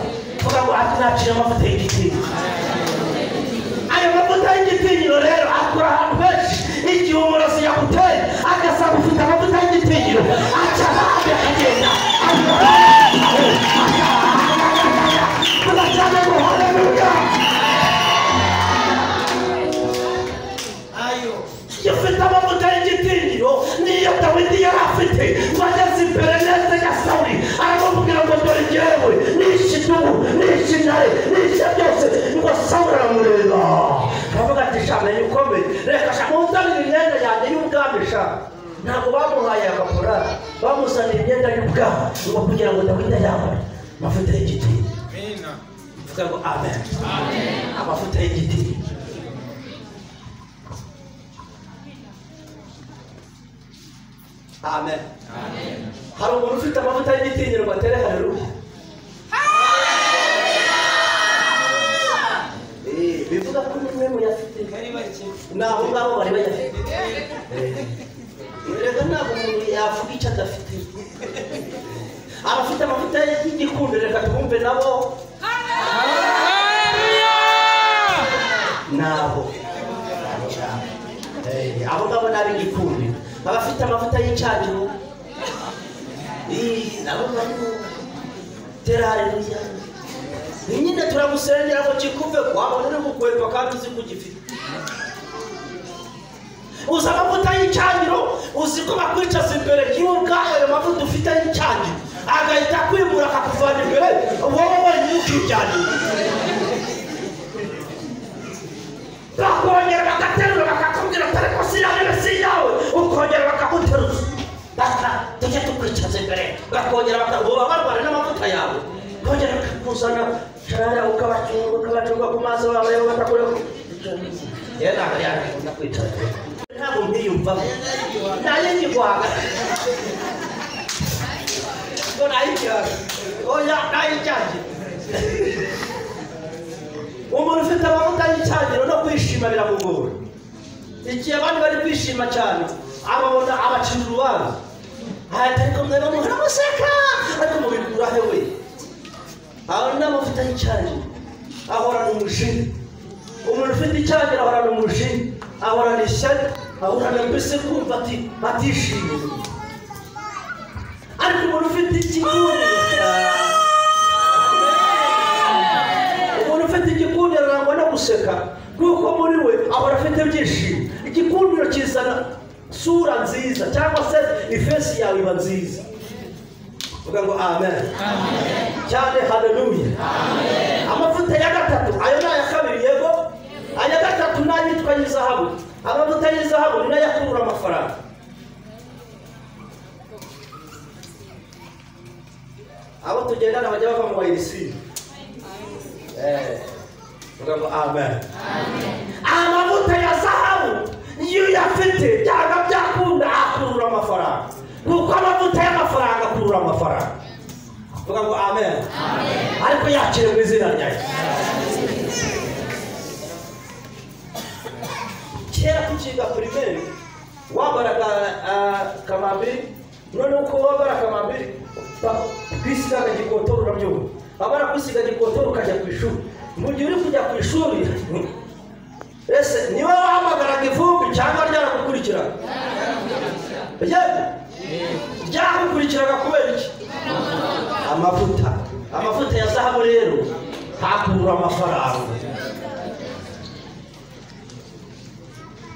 S1: vuga ngo ati nakira amavuta y'igitinyiro ayo mavuta y'igitinyiro rero akora ahantu henshi igihe umurozi yaguteye agasanga ufite amavuta y'igitinyiro aca ahandi akagenda turacyane ngo haleluya iyo ufite amavuta y'igitinyiro niyo Dawidi yari afite ngo ageze imbere neza ya Sawuli aramubwira ngo dore njyewe nishe idubu nishe intare nishe byose ngo Sawuli aramureba akavuga ati shamenye ukomeye reka shamuzanire imyenda yanjye y'ubwami sha ntabwo bamuhaye agaporari bamuzanira imyenda y'ubwami ngo kugira ngo Dawidi ayambare amavuta y'igitinyiro vuga ngo amen amavuta y'igitinyiro amen hari umuntu ufite amavuta y'igitinyiro ngo atere haleluya bivuga ko nimwe muyafite nabo ngabo bari bayafite reka ntabwo umuntu yavuga icyo adafite abafite amavuta y'igikundiro reka twumve nabo nabo abo ngabo ni ab'igikundiro abafite amavuta y'icyangiro nabo bari haleluya. Nyine turagusengera ngo kikuve wabona uri gukwepa kandi uzi kugifite. Uza amavuta y'icyangiro uzi ko bakwicaza imbere y'ubwawe ayo mavuta ufite y'icyangiro agahita kwimura akakuvana imbere wowe wenyine ukijyanira. Bakongera bagaterura bakakubwira atari ko si yawe si yawe ukongera bakaguteruza baka tujye tukwicaza imbere bakongera bakaguha barwara n'amavuta yawe kongera bakakuzana cyara ukabacunga ku maso yawe bakakureka yenda yari ndakwicara ntabwo mbiyumva naye ngigwaga ngo nayijyaga oya nayijyaje. Umuntu ufite amavuta y'icyangiro no kwishima biramugora. Igihe abandi bari kwishima cyane ababona abacira urubanza ariko mwe bamuhora museka ariko mubikura hewe. Aho n'amavuta y'icyangiro ahorana umujinya. Umuntu ufite icyangiro ahorana umujinya, ahorana ishyari, ahorana mbese kumva atishimye. Ariko umuntu ufite igikundiro igikundiro arangwa no guseka kuko muri we ahora afite byishimo. Igikundiro kizana sura nziza cyangwa se ifesi yawe iba nziza. Vuga ngo amen. Cyane haleluya. Amavuta ya gatatu ayo ni aya kabiri yego. Aya gatatu n'ayitwa y'izahabu. Amavuta y'izahabu ni nayo akurura amafaranga. Abo tugendana bajya bava mu bayirisi. Vuga ngo amen. Amavuta ya zahabu iyo yafite byaga byakunda akurura amafaranga kuko amavuta y'amafaranga akurura amafaranga. Vuga ngo amen. Ariko yakire mu izina rya Yesu. Kera kukiga primaire wabaraga kamambiri none uko wabara kamambiri kwisiga gikotora urabyumva. Abara kwisiga gikotora ukajya ku ishuri. Mu gihe uri kujya ku ishuri ese niwe wahamagaraga ivumbi cyangwa ryaragukurikira? Ryagukurikiraga kubera iki? Amavuta ya zahabu rero ntakurura amafaranga.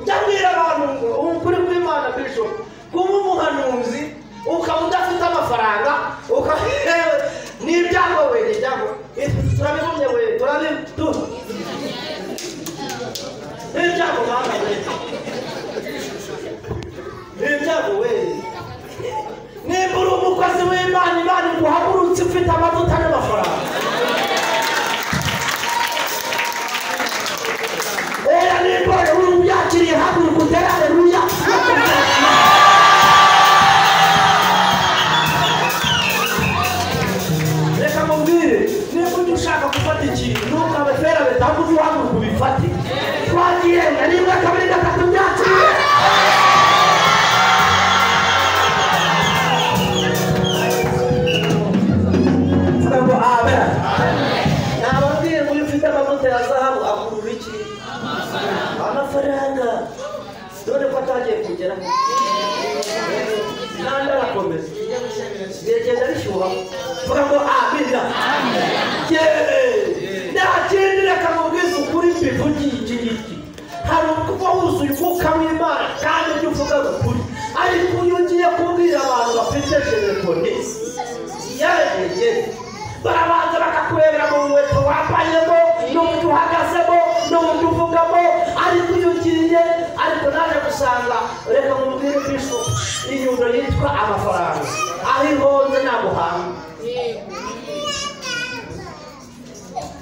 S1: Ndabwira abantu ukuri kw'Imana Bishop kuba umuhanuzi ukaba udafite amafaranga ukahewe n'ibyago wewe byago turabibonye wewe turabitu n'ibyago banga wewe n'ibyago wewe nimbura umukozi w'Imana Imana guhagurutse ufite amavuta n'amafaranga. Oya nimbura ubyakiriye haguruka utere haleluya. Reka mubwire niba ujya ushaka gufata ikintu ntukabefera betangu uhaguruka ubifate. Twagiye na rimwe kabiri gatatu byakiriye. Nababwiye ngo iyo ufite amavuta ya zahabu akurura iki? Amafaranga. None ko atagiye kugera nandi arakomeza yegenda bishyuha. Vuga ngo amina. Nakindi reka mubwize ukuri mbivugiye iki ngiki. Hari ukuba wuzuye umwuka w'Imana kandi ibyo uvuga ni ukuri. Ariko iyo ugiye kubwira abantu bafite telefone barabanza bakakurebera mu nkweto wambayemo n'uburyo uhagazemo n'uburyo uvugamo. Ariko iyo ugiye ariko naje gusanga reka mubwire Bishop inyundo yitwa amafaranga aho ihonze naguhanga.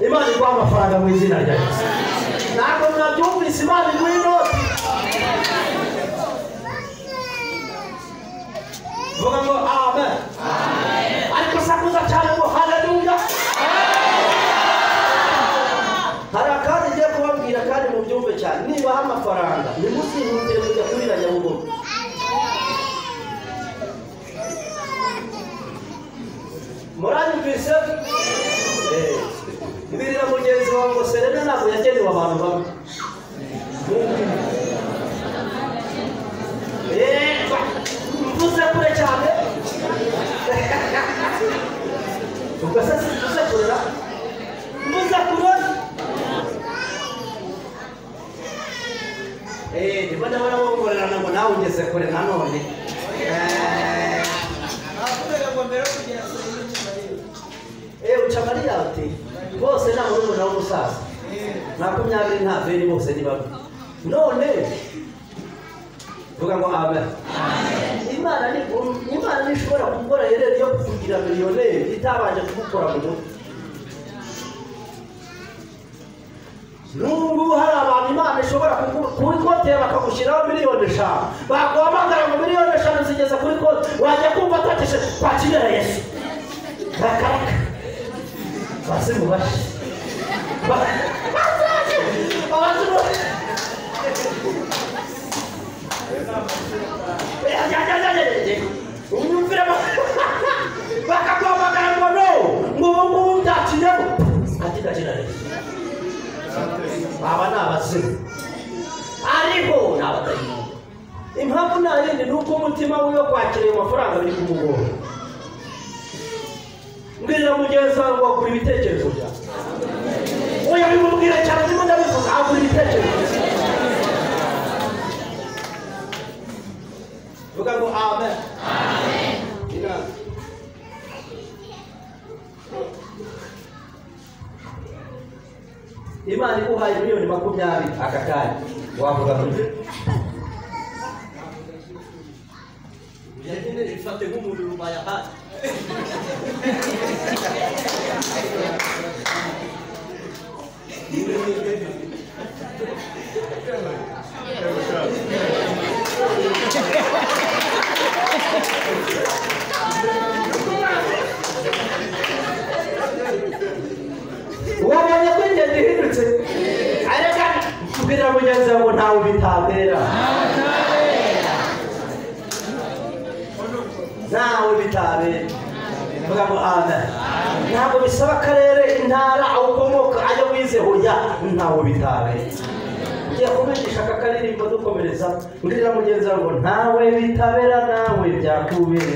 S1: Imana iguha amafaranga mu izina rya Yesu. Ntabwo mwabyumvise Imana iguha inoti. Vuga ngo amen. Ariko sakuza cyane ngo haleluya. Hari akandi ngiye kubabwira kandi mu byumve cyane. Nibaha amafaranga nimuzihutire kujya kurira Nyabugogo. Muranyumvise? Mbirira mugenzi wawe ngo Serena ntabwo yagenewe abantu bamwe. Mvuze kure cyane. ndimo ndabona bongorerana ngo nawe ugeze kure nanone uca mariyate bose nta murumuna w'umusaza 20 nta veri bose ni bamwe none vuga ngo amen imana nishobora gukora herero yo kugira miliyoneri itabanje kumukora mu mutwe nubwo hari abantu imana ishobora kuri konti bakagushyiraho miliyoni 5 baguhamagara ngo miliyoni 5 zigeze kuri konti wajya kumva atakishe kwakira Yesu bakaraka basi mubashi umwumvira bakaguhamagara ngo no ngubu ndakinemo atikakira Yesu aba ni abasimu ariko ni abadayimoni impamvu nta yindi ni uko umutima wiwe kwakira ayo mafaranga biri kumugora mbwirira mugenzi wawe ngo agura ibitekerezo byawe oya bimubwira cyane ndimo ndabivuga agura ibitekerezo vuga ngo amen Imana iguhaye miliyoni 20 aka kanya wavuga ngo yagende ifate nk'umuntu rubaya hasi wabonye ko ingendo ihindutse areka kubwira mugenzi wawe ngo ntawe bitabera ntawe bitabera vuga ngo amen ntabwo bisaba akarere intara aho ukomoka ajya wize hoya ntawe bitabera ngiye kumenyesha aka karirimbo dukomereza mbwira mugenzi wawe ngo ntawe bitabera nawe byakubere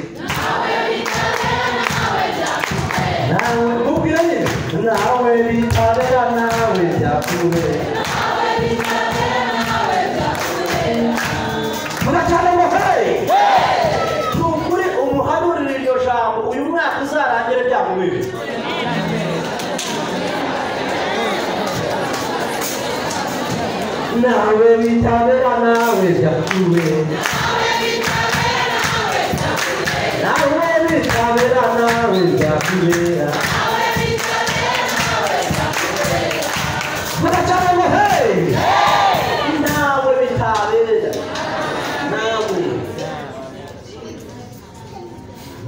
S1: nawe mubwira nyine nawe bitabera nawe byakubere mugacana ngo hey nukuri umuhanurira iryo jambo uyu mwaka uzarangire byamubiri nawe bitabera nawe byakubere nawe bitabera nawe byakubera mugacana ngo hey nawe bitabera nawe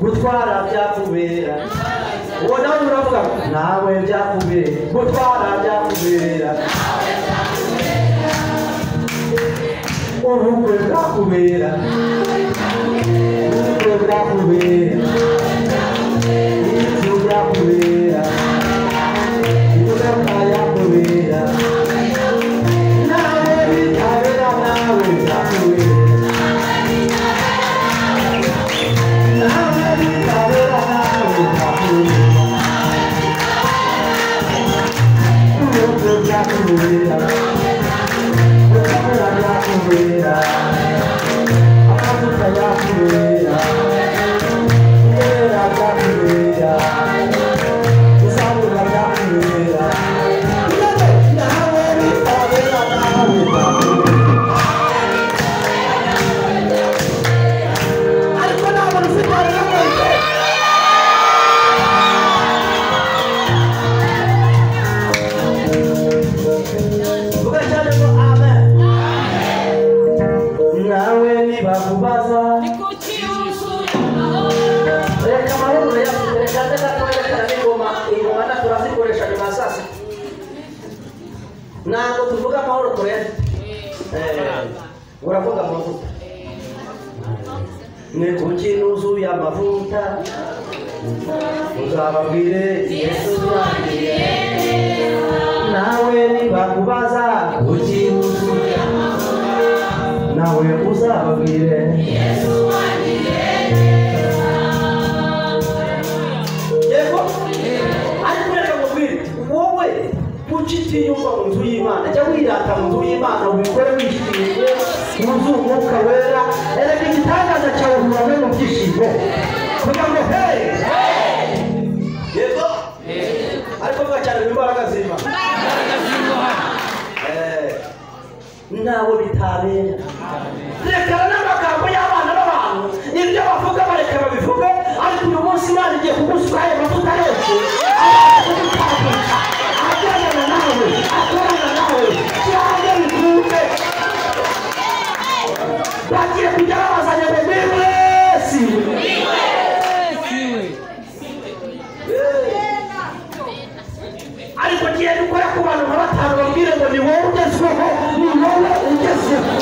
S1: gutwara byakubera uwo nawe uravuga nawe byakubera gutwara byakubera ubukwe bwakubera ubukwe bwakubera inzu byakubera imodoka yakubera nawe bitabera nawe byakubera nawe bitabera nawe byakubera ubukwe byakubera ubukwe byakubera amavuta yakubera ibera byakubera isabuna byakubera nawe bitabera nawe byakubera ariko ntabwo ufite akamaro vuga cyane ngo amen nawe nibakubaza reka amahoro yafite reka ndakatwerekana n'ingoma na turazikoresha nyuma saa sita ntabwo tuvuga amahoro turayafite uravuga amavuta ni kuki nuzuye amavuta uzababwire Yesu wangiriye nawe nibakubaza kuki nuzuye amavuta nawe uzababwire Yesu wangiriye yego ariko reka mubwire wowe kuki utiyumva mu nzu y'Imana jya wirata mu nzu y'Imana ubikore wishimye wuzuye umwuka wera erega igitangaza cyawe ubona mu byishimo kugira ngo hey yego ariko vuga cyane mu imbaraga z'Imana ntawe bitabera rekana n'amagambo y'abana b'abantu ibyo bavuga bareka babivuge ariko uyu munsi Imana igiye kugusuka ayo mavuta yose ajyana nawe akorana nawe cyangwa bikunde bagiye kujya babazanya ngo niwe ariko giye gukora ku bantu nka batanu babwire ngo ni wowe ugezweho ni wowe ugezweho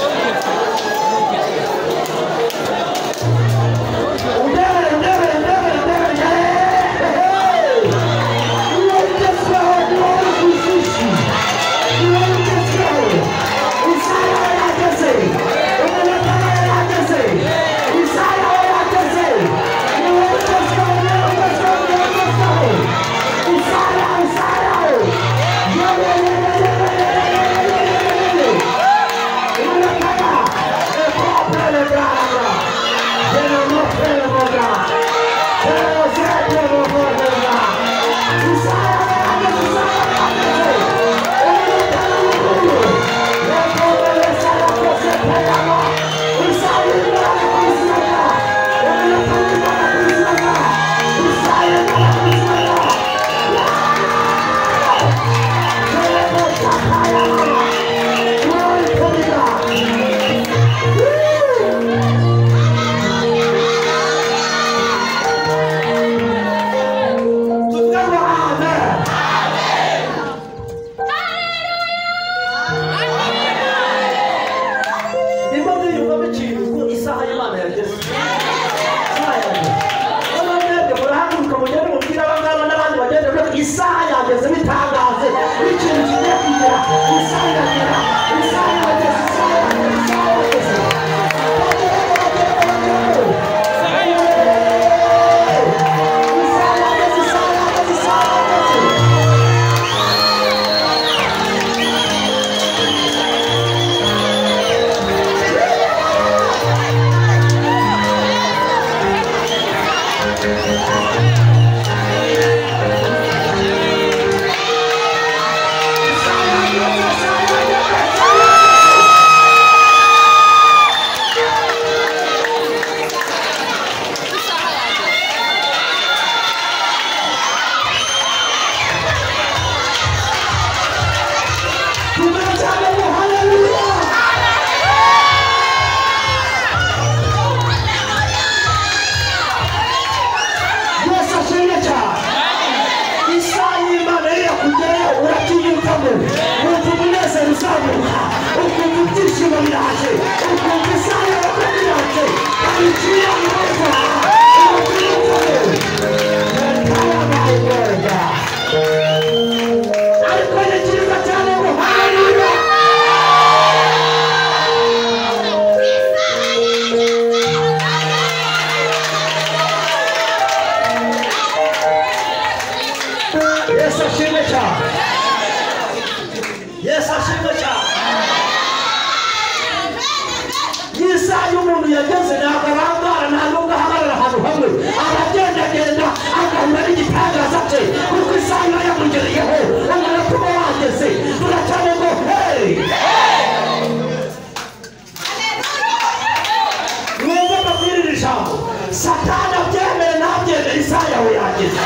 S1: Satana byemere nabyemere isaha yawe yageze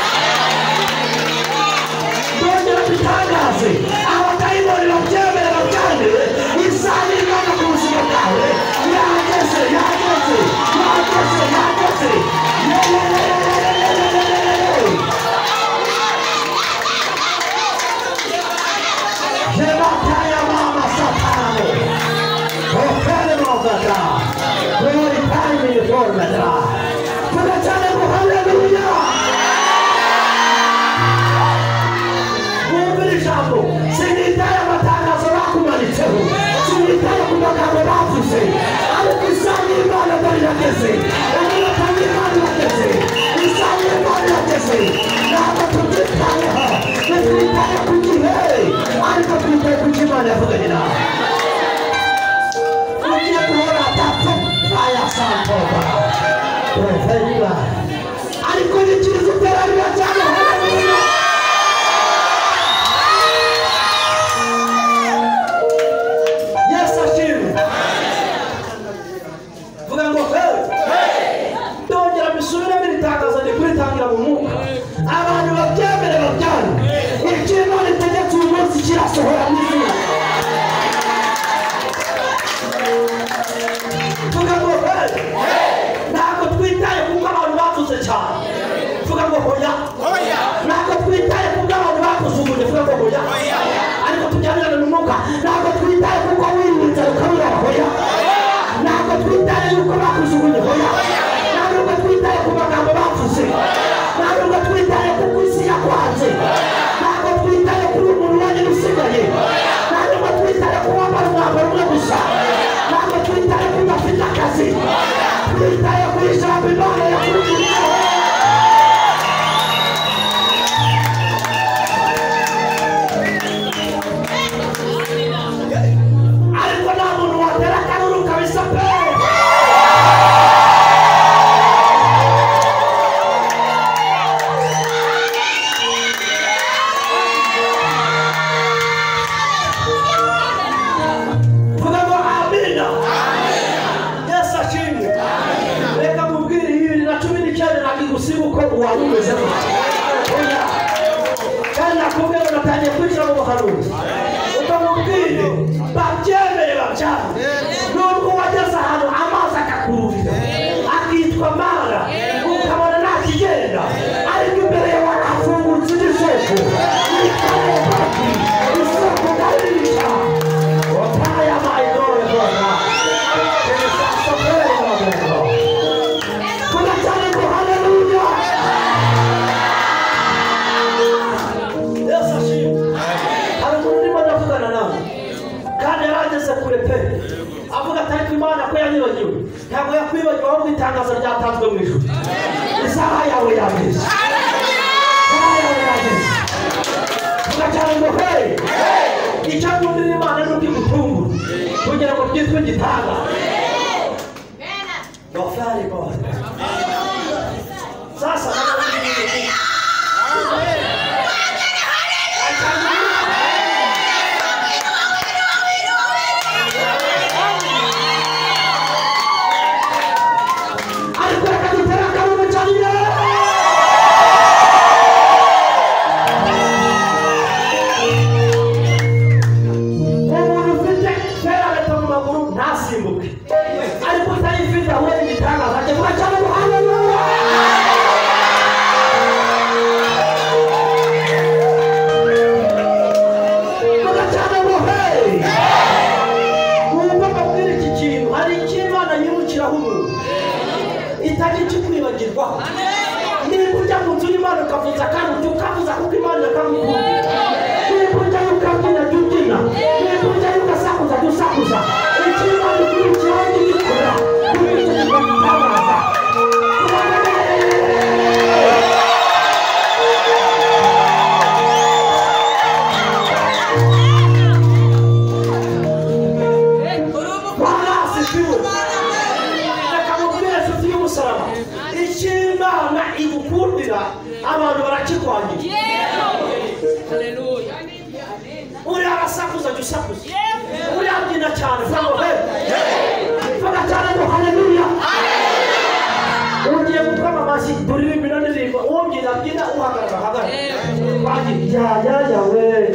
S1: bongera bitangaze abadayimoni babyemere babyandire isaha y'Imana ku buzima bwawe yageze yageze yageze yageze Jebataya mama Satano Ofere mogata glorify me for me hallelujah sinitaya matangazo bakumanitseho sinitaya ku magambo bavuze ariko isaha y'Imana dore yageze umunota w'Imana yageze isaha y'Imana yageze ntabwo tubyitayeho ntitwitaye ku gihe ariko twitaye ku cyo Imana yavuganye nawe ugiye guhora ariko nikiriza iterambere cyane. Yesu ashimwe. Vuga ngo ndongera bisubire biritangaza ni kuritangira mu mwuka. Abantu babyemere babyane. Ikintu nitegetse uyu munsi kirasohora n'izina. Vuga ngo ntabwo twitaye kuko abantu bavuze cyane. Vuga ngo hoya. Ntabwo twitaye kuko abantu bakuzugunye. Vuga ngo hoya. Ariko tujyanirane mu mwuka. Ntabwo twitaye kuko wirinze ukabura hoya. Ntabwo twitaye yuko bakuzugunye hoya. Ntabwo twitaye ku magambo bavuze. Ntabwo twitaye kuko isi yakwanze. Ntabwo twitaye kuri umuntu wanjye usigaye. Ntabwo twitaye ku wambara umwambaro umwe gusa. Ntabwo twitaye ku bafite akazi. Twitaye ku ijambo Imana yakurikiyeho. Ariko nta muntu watera akaruru kabisa pe. Wabumeze oya kandi nakubwira natangiye kwinjira mu buhanuzi ukamubwire babyemere babyara nubwo wageze ahantu amazi akakururira akitwa mara ukabona nta kigenda ariko imbere yawe hafungutse n'isoko isoko ndarica wataya mayidore bona avuga atari Imana ko yanyibagiwe ntabwo yakwibagiwe ahubwo itangazo ryatanzwe mu ijuru. Isaha yawe yageze. Vuga cyane ngo icyo nkundira Imana ni uko igutungura kugira ngo byitwe gitanga. Gofari God. Sasa niba ujya mu nzu y'Imana ukavuza kandi ukavuza kuko Imana yakamukunda. Niba ujya ukabyina jya ubyina. Niba ujya ugasakuza jya usakuza. Icyo Imana ikurikiraho jya ugikora kuko icyo gitabaza. Abantu barakikwangira. Haleluya. Uri arasakuza gusakuza. Uri abyina cyane vuga vuga cyane ngo haleluya. Ugiye gukoma amashyi turirimba indirimbo uwo mbyina byina uhagarara hagati. Bagira ya we